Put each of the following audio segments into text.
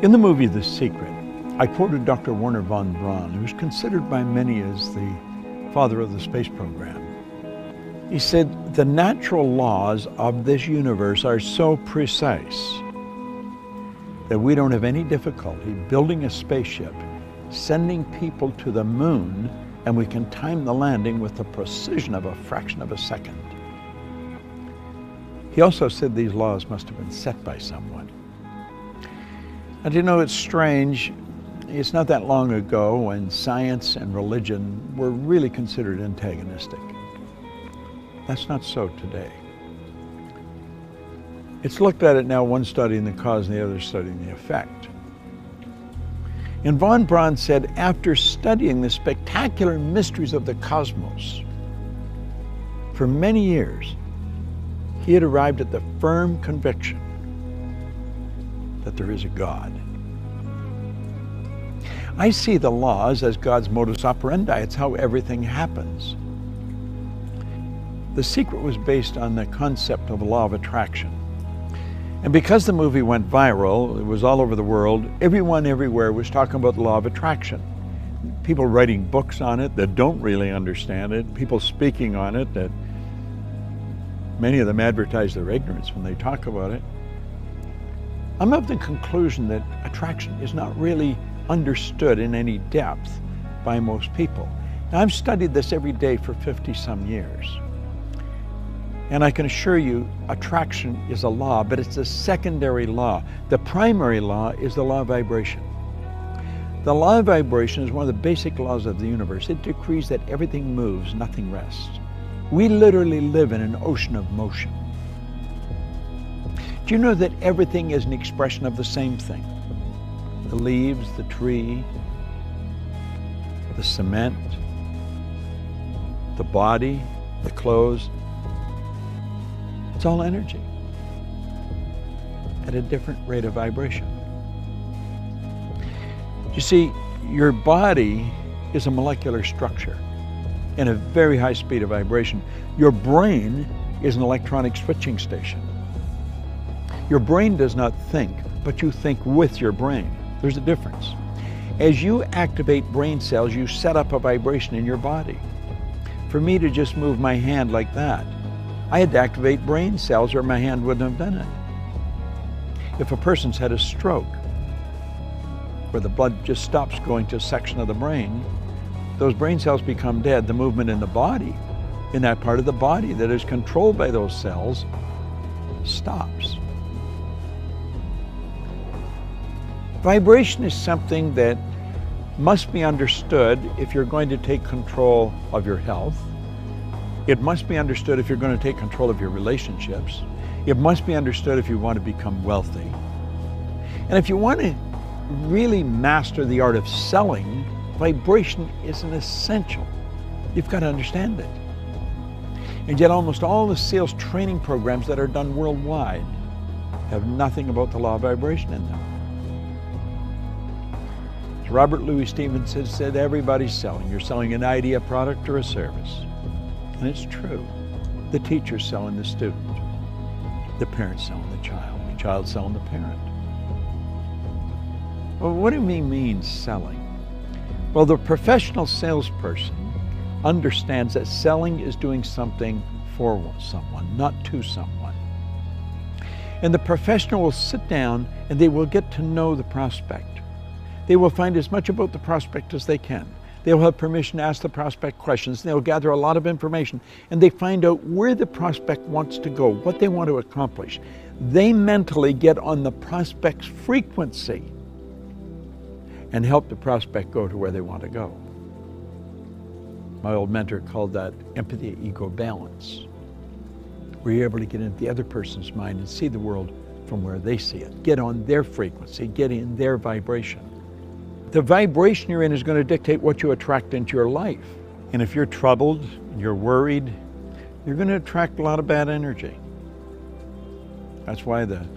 In the movie The Secret, I quoted Dr. Wernher von Braun, who is considered by many as the father of the space program. He said, the natural laws of this universe are so precise that we don't have any difficulty building a spaceship, sending people to the moon, and we can time the landing with the precision of a fraction of a second. He also said these laws must have been set by someone. And you know, it's strange. It's not that long ago when science and religion were really considered antagonistic. That's not so today. It's looked at it now, one studying the cause and the other studying the effect. And von Braun said, after studying the spectacular mysteries of the cosmos for many years, he had arrived at the firm conviction that there is a God. I see the laws as God's modus operandi. It's how everything happens. The Secret was based on the concept of the law of attraction. And because the movie went viral, it was all over the world, everyone everywhere was talking about the law of attraction. People writing books on it that don't really understand it, people speaking on it that many of them advertise their ignorance when they talk about it. I'm of the conclusion that attraction is not really understood in any depth by most people. Now, I've studied this every day for 50-some years. And I can assure you, attraction is a law, but it's a secondary law. The primary law is the law of vibration. The law of vibration is one of the basic laws of the universe. It decrees that everything moves, nothing rests. We literally live in an ocean of motion. Do you know that everything is an expression of the same thing? The leaves, the tree, the cement, the body, the clothes. It's all energy at a different rate of vibration. You see, your body is a molecular structure in a very high speed of vibration. Your brain is an electronic switching station. Your brain does not think, but you think with your brain. There's a difference. As you activate brain cells, you set up a vibration in your body. For me to just move my hand like that, I had to activate brain cells or my hand wouldn't have done it. If a person's had a stroke, where the blood just stops going to a section of the brain, those brain cells become dead. The movement in the body, in that part of the body that is controlled by those cells, stops. Vibration is something that must be understood if you're going to take control of your health. It must be understood if you're going to take control of your relationships. It must be understood if you want to become wealthy. And if you want to really master the art of selling, vibration is an essential. You've got to understand it. And yet almost all the sales training programs that are done worldwide have nothing about the law of vibration in them. As Robert Louis Stevenson said, everybody's selling. You're selling an idea, a product, or a service. And it's true. The teacher's selling the student. The parent's selling the child selling the parent. Well, what do we mean selling? Well, the professional salesperson understands that selling is doing something for someone, not to someone. And the professional will sit down and they will get to know the prospect. They will find as much about the prospect as they can. They will have permission to ask the prospect questions. They'll gather a lot of information and they find out where the prospect wants to go, what they want to accomplish. They mentally get on the prospect's frequency and help the prospect go to where they want to go. My old mentor called that empathy-ego balance, where you're able to get into the other person's mind and see the world from where they see it. Get on their frequency, get in their vibration. The vibration you're in is going to dictate what you attract into your life. And if you're troubled, you're worried, you're going to attract a lot of bad energy. That's why the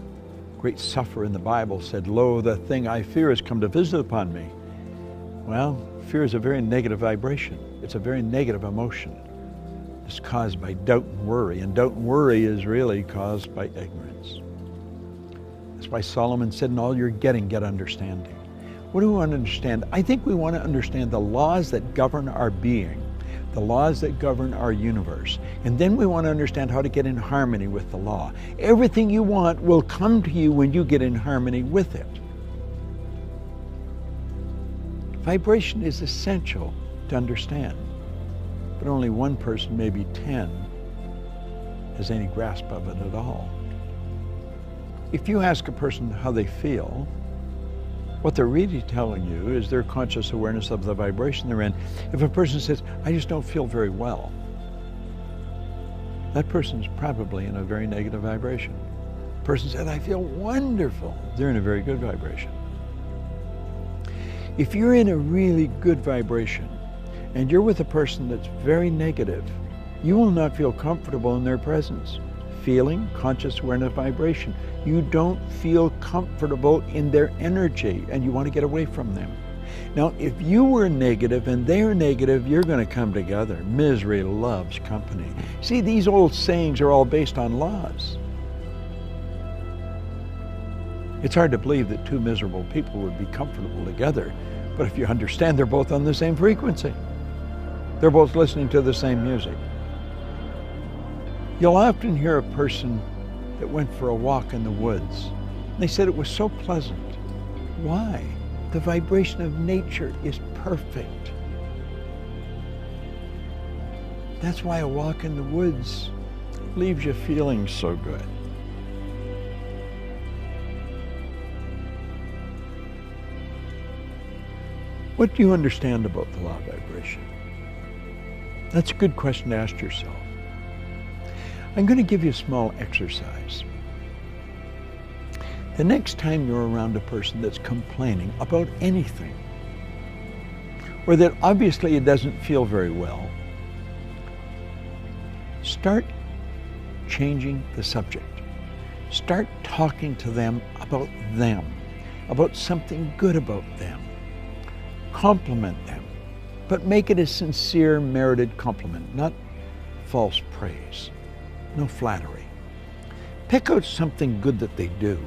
great sufferer in the Bible said, "Lo, the thing I fear has come to visit upon me." Well, fear is a very negative vibration. It's a very negative emotion. It's caused by doubt and worry, and doubt and worry is really caused by ignorance. That's why Solomon said, in all you're getting, get understanding. What do we want to understand? I think we want to understand the laws that govern our being, the laws that govern our universe. And then we want to understand how to get in harmony with the law. Everything you want will come to you when you get in harmony with it. Vibration is essential to understand, but only one person, maybe 10, has any grasp of it at all. If you ask a person how they feel, what they're really telling you is their conscious awareness of the vibration they're in. If a person says, I just don't feel very well, that person's probably in a very negative vibration. A person said, I feel wonderful, they're in a very good vibration. If you're in a really good vibration and you're with a person that's very negative, you will not feel comfortable in their presence. Feeling, conscious awareness, vibration. You don't feel comfortable in their energy and you want to get away from them. Now, if you were negative and they're negative, you're going to come together. Misery loves company. See, these old sayings are all based on laws. It's hard to believe that two miserable people would be comfortable together, but if you understand they're both on the same frequency, they're both listening to the same music. You'll often hear a person that went for a walk in the woods. They said it was so pleasant. Why? The vibration of nature is perfect. That's why a walk in the woods leaves you feeling so good. What do you understand about the law of vibration? That's a good question to ask yourself. I'm going to give you a small exercise. The next time you're around a person that's complaining about anything, or that obviously it doesn't feel very well, start changing the subject. Start talking to them, about something good about them. Compliment them, but make it a sincere, merited compliment, not false praise, no flattery. Pick out something good that they do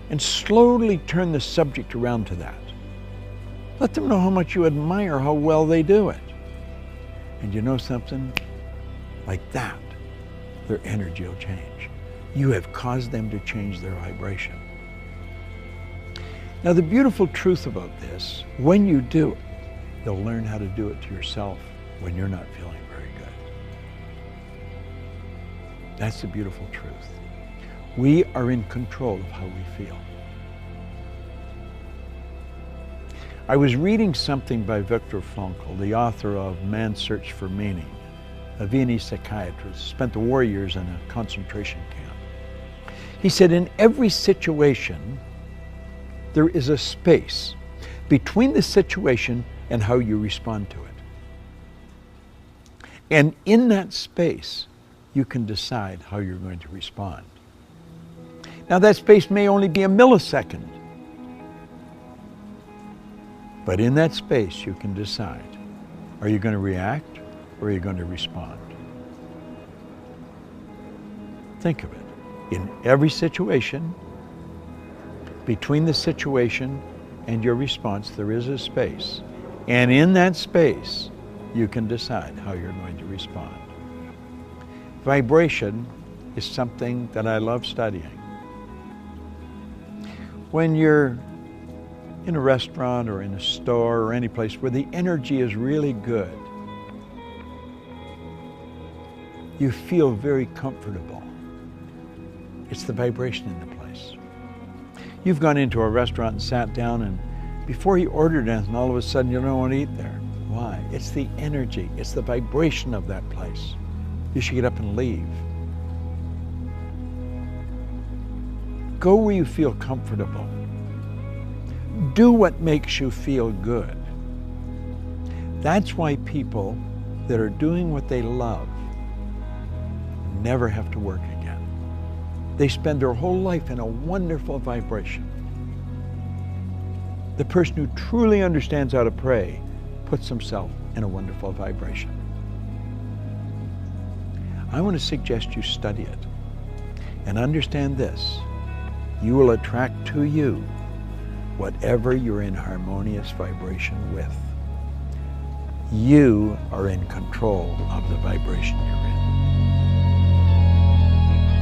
and slowly turn the subject around to that. Let them know how much you admire how well they do it. And you know something? Like that, their energy will change. You have caused them to change their vibration. Now, the beautiful truth about this, when you do it, you'll learn how to do it to yourself when you're not feeling very good. That's the beautiful truth. We are in control of how we feel. I was reading something by Viktor Frankl, the author of Man's Search for Meaning, a Viennese psychiatrist, spent the war years in a concentration camp. He said, in every situation, there is a space between the situation and how you respond to it. And in that space, you can decide how you're going to respond. Now, that space may only be a millisecond, but in that space, you can decide, are you going to react or are you going to respond? Think of it. In every situation, between the situation and your response, there is a space. And in that space, you can decide how you're going to respond. Vibration is something that I love studying. When you're in a restaurant or in a store or any place where the energy is really good, you feel very comfortable. It's the vibration in the place. You've gone into a restaurant and sat down, and before you ordered anything, all of a sudden you don't want to eat there. Why? It's the energy, it's the vibration of that place. You should get up and leave. Go where you feel comfortable. Do what makes you feel good. That's why people that are doing what they love never have to work again. They spend their whole life in a wonderful vibration. The person who truly understands how to pray puts himself in a wonderful vibration. I want to suggest you study it and understand this. you will attract to you whatever you're in harmonious vibration with. You are in control of the vibration you're in.